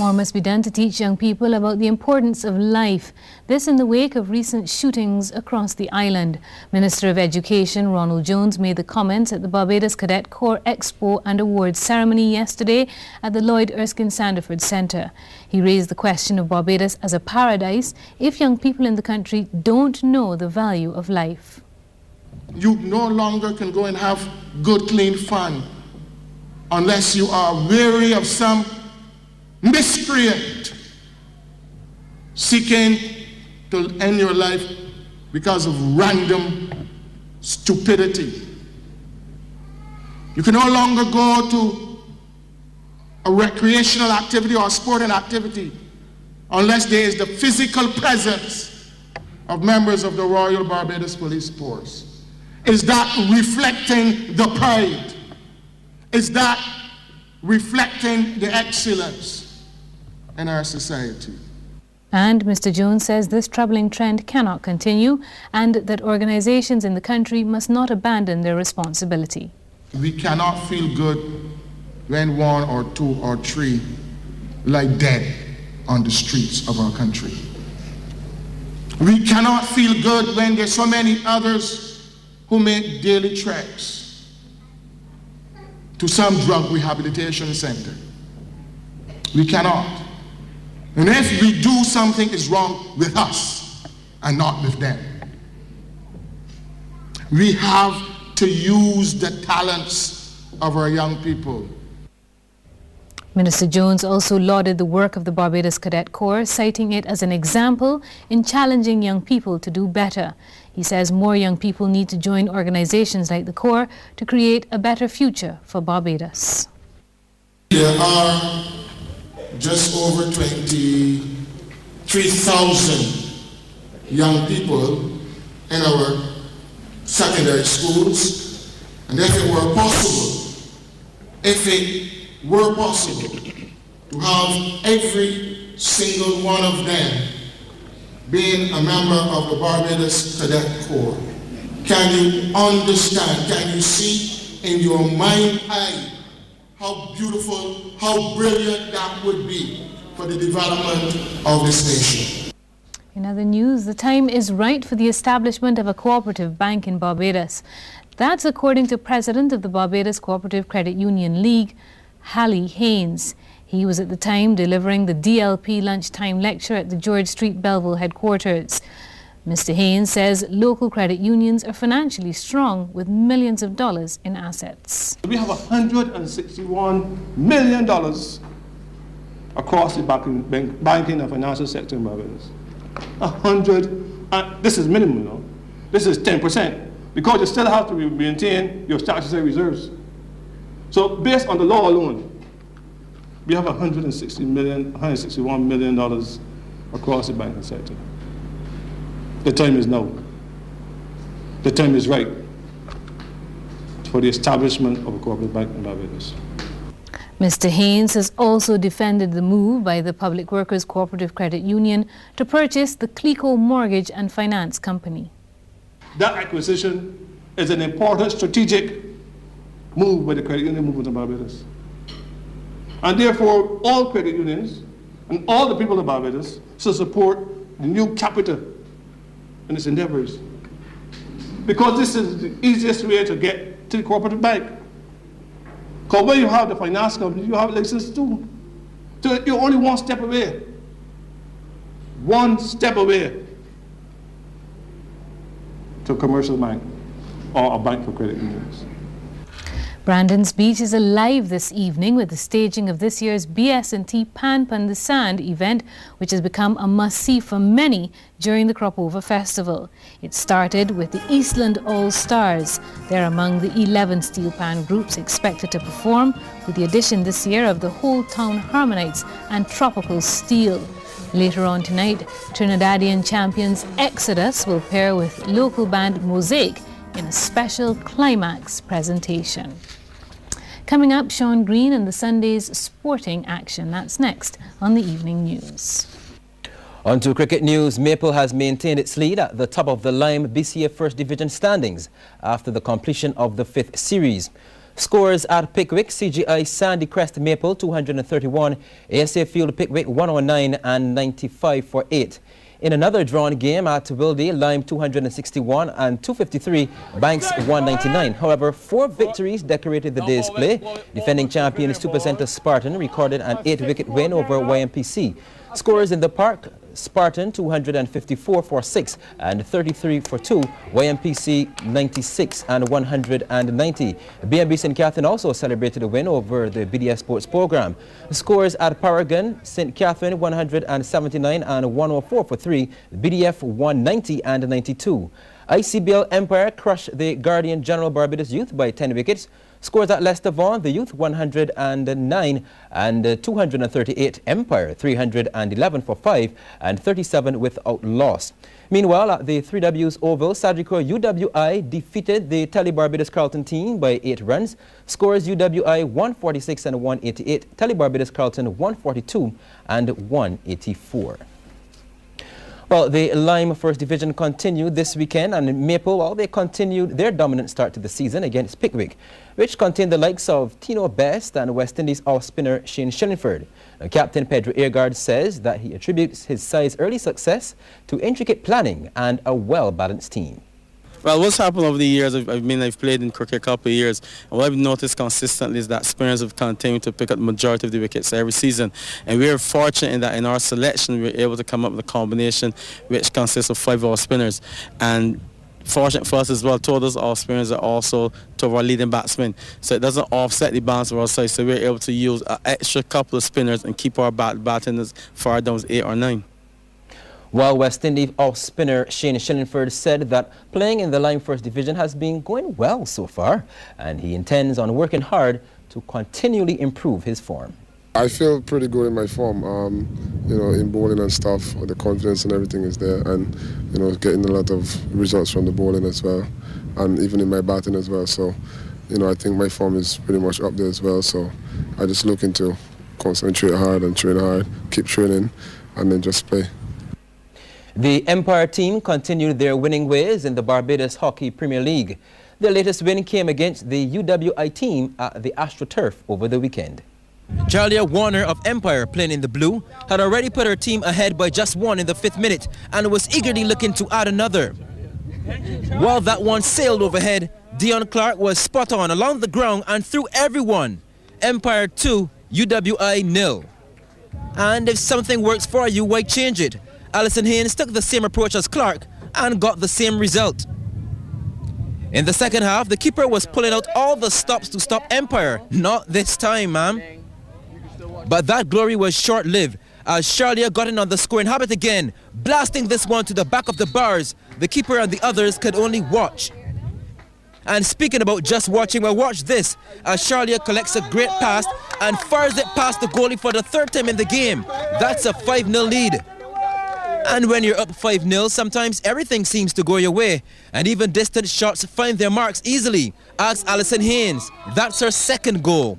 More must be done to teach young people about the importance of life. This in the wake of recent shootings across the island. Minister of Education Ronald Jones made the comments at the Barbados Cadet Corps Expo and Awards ceremony yesterday at the Lloyd Erskine Sandiford Centre. He raised the question of Barbados as a paradise if young people in the country don't know the value of life. You no longer can go and have good, clean fun unless you are weary of some miscreant seeking to end your life because of random stupidity. You can no longer go to a recreational activity or a sporting activity unless there is the physical presence of members of the Royal Barbados Police Force. Is that reflecting the pride? Is that reflecting the excellence in our society? And Mr. Jones says this troubling trend cannot continue and that organizations in the country must not abandon their responsibility. We cannot feel good when one or two or three lie dead on the streets of our country. We cannot feel good when there's so many others who make daily treks to some drug rehabilitation center. We cannot. And if we do, something is wrong with us and not with them. We have to use the talents of our young people. Minister Jones also lauded the work of the Barbados Cadet Corps, citing it as an example in challenging young people to do better. He says more young people need to join organizations like the Corps to create a better future for Barbados. There are just over 23,000 young people in our secondary schools, and if it were possible to have every single one of them being a member of the Barbados Cadet Corps, can you understand, can you see in your mind's eye how beautiful, how brilliant that would be for the development of this nation? In other news, the time is right for the establishment of a cooperative bank in Barbados. That's according to President of the Barbados Cooperative Credit Union League, Hallie Haynes. He was at the time delivering the DLP lunchtime lecture at the George Street Belleville headquarters. Mr. Haynes says local credit unions are financially strong with millions of dollars in assets. We have $161 million across the banking and financial sector in Barbados. This is minimum, though. This is 10%, because you still have to maintain your statutory reserves. So based on the law alone, we have $161 million across the banking sector. The time is now. The time is right for the establishment of a cooperative bank in Barbados. Mr. Haynes has also defended the move by the Public Workers Cooperative Credit Union to purchase the Clico Mortgage and Finance Company. That acquisition is an important strategic move by the credit union movement in Barbados. And therefore, all credit unions and all the people of Barbados should support the new capital in its endeavors. Because this is the easiest way to get to the cooperative bank. Because when you have the finance company, you have license too. So you're only one step away. One step away to a commercial bank or a bank for credit unions. Brandon's Beach is alive this evening with the staging of this year's BS&T Pan Pan the Sand event, which has become a must-see for many during the Crop Over Festival. It started with the Eastland All-Stars. They're among the 11 steel pan groups expected to perform, with the addition this year of the Whole Town Harmonites and Tropical Steel. Later on tonight, Trinidadian champions Exodus will pair with local band Mosaic in a special climax presentation. Coming up, Sean Green and the Sunday's sporting action. That's next on the Evening News. On to cricket news. Maple has maintained its lead at the top of the Lime BCA First Division standings after the completion of the 5th series. Scores at Pickwick, CGI Sandy Crest Maple 231, ASA Field Pickwick 109 and 95 for 8. In another drawn game at Wilde, Lime 261 and 253, Banks 199. However, 4 victories decorated the day's play. Defending champion Supercenter Spartan recorded an 8-wicket win over YMPC. Scores in the park, Spartan 254 for 6 and 33 for 2, YMPC 96 and 190. BNB St. Catherine also celebrated a win over the BDS Sports Program. Scores at Paragon, St. Catherine 179 and 104 for 3, BDF 190 and 92. ICBL Empire crushed the Guardian General Barbados Youth by 10 wickets. Scores at Leicester Vaughan, the Youth 109 and 238, Empire 311 for 5 and 37 without loss. Meanwhile, at the 3Ws Oval, Sadrico UWI defeated the Tele Barbados Carlton team by 8 runs. Scores UWI 146 and 188, Tele Barbados Carlton 142 and 184. Well, the Lime First Division continued this weekend, and Maple, well, they continued their dominant start to the season against Pickwick, which contained the likes of Tino Best and West Indies off-spinner Shane Shillingford. Now, Captain Pedro Eargard says that he attributes his side's early success to intricate planning and a well-balanced team. Well, what's happened over the years, I've played in cricket a couple of years, and what I've noticed consistently is that spinners have continued to pick up the majority of the wickets every season. And we are fortunate in that in our selection, we were able to come up with a combination which consists of 5 off-spinners. And fortunate for us as well, 2 of those off-spinners are also 2 of our leading batsmen. So it doesn't offset the balance of our side, so we're able to use an extra couple of spinners and keep our batting as far down as 8 or 9. While West Indies off-spinner Shane Shillingford said that playing in the Lime First Division has been going well so far, and he intends on working hard to continually improve his form. I feel pretty good in my form, you know, in bowling and stuff. The confidence and everything is there, and, you know, getting a lot of results from the bowling as well, and even in my batting as well. So, you know, I think my form is pretty much up there as well. So I just looking to concentrate hard and train hard, keep training, and then just play. The Empire team continued their winning ways in the Barbados Hockey Premier League. Their latest win came against the UWI team at the AstroTurf over the weekend. Jalia Warner of Empire, playing in the blue, had already put her team ahead by just 1 in the 5th minute and was eagerly looking to add another. While that one sailed overhead, Dion Clark was spot on along the ground and threw everyone. Empire 2, UWI 0. And if something works for you, why change it? Alison Haynes took the same approach as Clark and got the same result. In the second half, the keeper was pulling out all the stops to stop Empire. Not this time, ma'am. But that glory was short-lived as Charlia got in on the scoring habit again, blasting this one to the back of the bars. The keeper and the others could only watch. And speaking about just watching, well, watch this as Charlia collects a great pass and fires it past the goalie for the 3rd time in the game. That's a 5-0 lead. And when you're up 5-0, sometimes everything seems to go your way, and even distant shots find their marks easily. Ask Alison Haynes. That's her 2nd goal.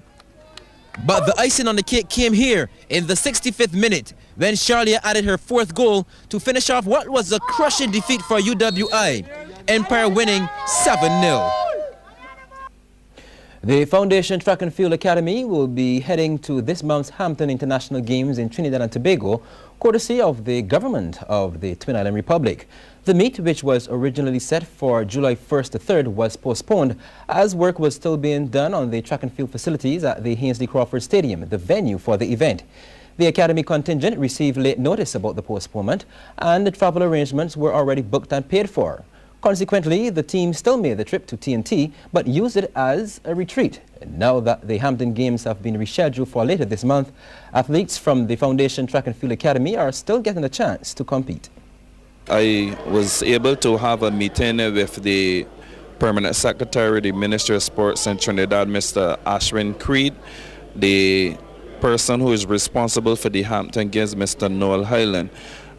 But the icing on the cake came here in the 65th minute when Charlia added her 4th goal to finish off what was a crushing defeat for UWI. Empire winning 7-0. The Foundation Track and Field Academy will be heading to this month's Hampton International Games in Trinidad and Tobago, courtesy of the government of the Twin Island Republic. The meet, which was originally set for July 1st to 3rd, was postponed as work was still being done on the track and field facilities at the Hainsley Crawford Stadium, the venue for the event. The Academy contingent received late notice about the postponement, and the travel arrangements were already booked and paid for. Consequently, the team still made the trip to TNT, but used it as a retreat. And now that the Hampton Games have been rescheduled for later this month, athletes from the Foundation Track and Field Academy are still getting a chance to compete. I was able to have a meeting with the Permanent Secretary of the Ministry of Sports in Trinidad, Mr. Ashwin Creed, the person who is responsible for the Hampton Games, Mr. Noel Highland.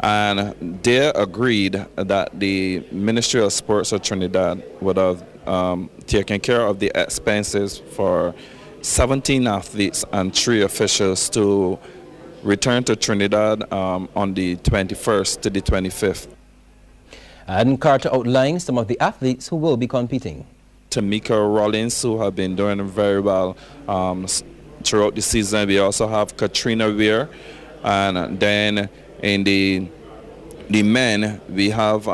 And they agreed that the Ministry of Sports of Trinidad would have taken care of the expenses for 17 athletes and 3 officials to return to Trinidad on the 21st to the 25th. And Carter outlined some of the athletes who will be competing. Tamika Rollins, who have been doing very well throughout the season. We also have Katrina Weir, and then in the men we have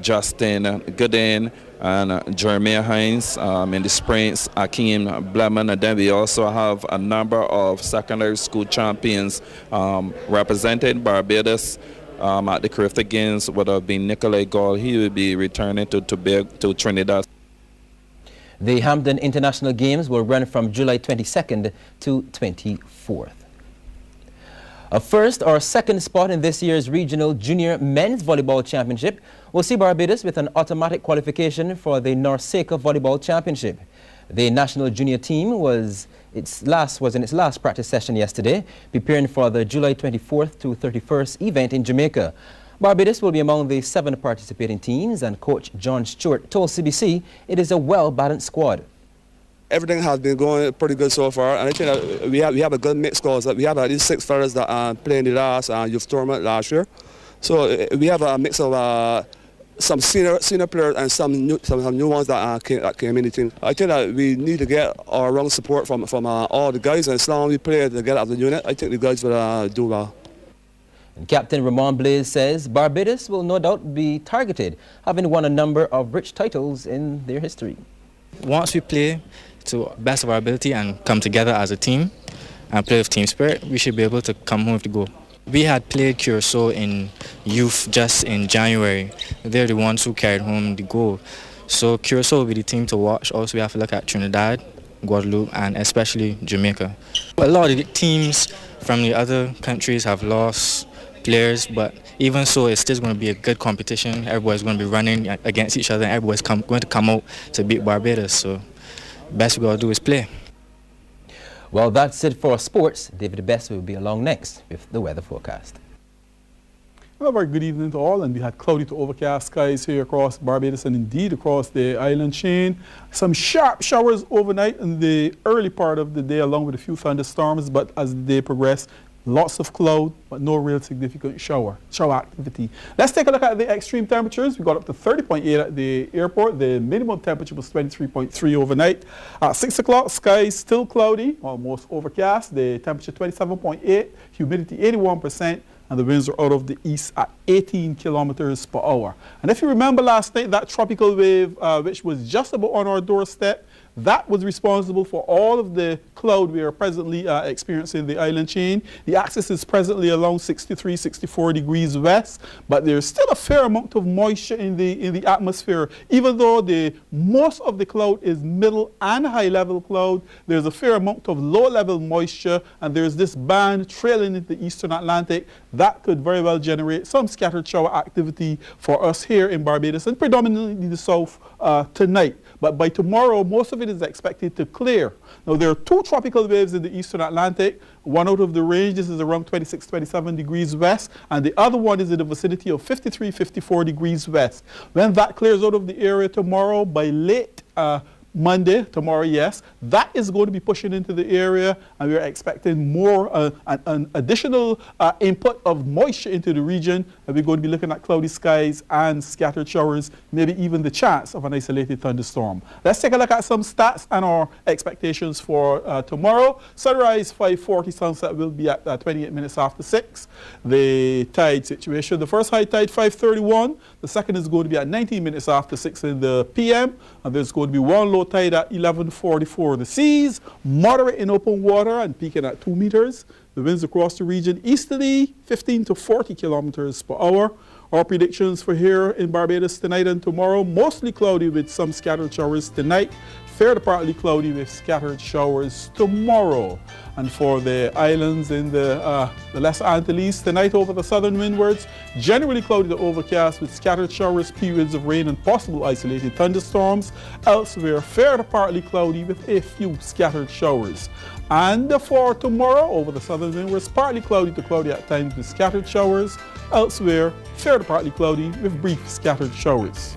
Justin Gooden and Jeremiah Hines. In the sprints, Akeem Bleman, and then we also have a number of secondary school champions represented Barbados. At the Crifton Games would have been Nicolai Gall. He will be returning to Trinidad. The Hampden International Games will run from July 22nd to 24th. A first or second spot in this year's Regional Junior Men's Volleyball Championship will see Barbados with an automatic qualification for the NORCECA Volleyball Championship. The national junior team was in its last practice session yesterday, preparing for the July 24th to 31st event in Jamaica. Barbados will be among the 7 participating teams, and coach John Stewart told CBC it is a well-balanced squad. Everything has been going pretty good so far, and I think that we have a good mix because we have at least 6 fellas that played in the last youth tournament last year. So we have a mix of some senior players and some new ones that came in the team. I think that we need to get our wrong support from all the guys, and as long as we play together as a unit, I think the guys will do well. And Captain Ramon Blaze says Barbados will no doubt be targeted, having won a number of rich titles in their history. Once we play to the best of our ability and come together as a team and play with team spirit, we should be able to come home with the goal. We had played Curacao in youth just in January. They're the ones who carried home the goal. So Curacao will be the team to watch. Also, we have to look at Trinidad, Guadeloupe, and especially Jamaica. A lot of the teams from the other countries have lost players, but even so, it's still going to be a good competition. Everybody's going to be running against each other, and everybody's going to come out to beat Barbados. So best we got to do is play. Well, that's it for sports. David Best will be along next with the weather forecast. Well, a very good evening to all, and we had cloudy to overcast skies here across Barbados and indeed across the island chain. Some sharp showers overnight in the early part of the day, along with a few thunderstorms, but as the day progressed, lots of cloud, but no real significant shower activity. Let's take a look at the extreme temperatures. We got up to 30.8 at the airport. The minimum temperature was 23.3 overnight. At 6 o'clock, skies still cloudy, almost overcast. The temperature 27.8, humidity 81%, and the winds are out of the east at 18 kilometers per hour. And if you remember last night, that tropical wave, which was just about on our doorstep, that was responsible for all of the cloud we are presently experiencing in the island chain. The axis is presently along 63, 64 degrees west, but there's still a fair amount of moisture in the atmosphere. Even though most of the cloud is middle and high level cloud, there's a fair amount of low level moisture, and there's this band trailing into the eastern Atlantic that could very well generate some scattered shower activity for us here in Barbados and predominantly the south tonight. But by tomorrow, most of it is expected to clear. Now, there are 2 tropical waves in the eastern Atlantic. One out of the range, this is around 26, 27 degrees west, and the other one is in the vicinity of 53, 54 degrees west. When that clears out of the area tomorrow, by late Monday, tomorrow, yes, that is going to be pushing into the area, and we're expecting more, an additional input of moisture into the region, and we're going to be looking at cloudy skies and scattered showers, maybe even the chance of an isolated thunderstorm. Let's take a look at some stats and our expectations for tomorrow. Sunrise 5:40, sunset will be at 28 minutes after 6. The tide situation, the first high tide 5:31, the second is going to be at 19 minutes after 6 in the p.m., and there's going to be one low tide at 11:44. The seas moderate in open water and peaking at 2 meters. The winds across the region easterly 15 to 40 kilometers per hour. Our predictions for here in Barbados tonight and tomorrow, mostly cloudy with some scattered showers tonight. Fair to partly cloudy with scattered showers tomorrow. And for the islands in the Lesser Antilles, tonight over the southern windwards, generally cloudy to overcast with scattered showers, periods of rain and possible isolated thunderstorms. Elsewhere, fair to partly cloudy with a few scattered showers. And for tomorrow, over the southern windwards, partly cloudy to cloudy at times with scattered showers. Elsewhere, fair to partly cloudy with brief scattered showers.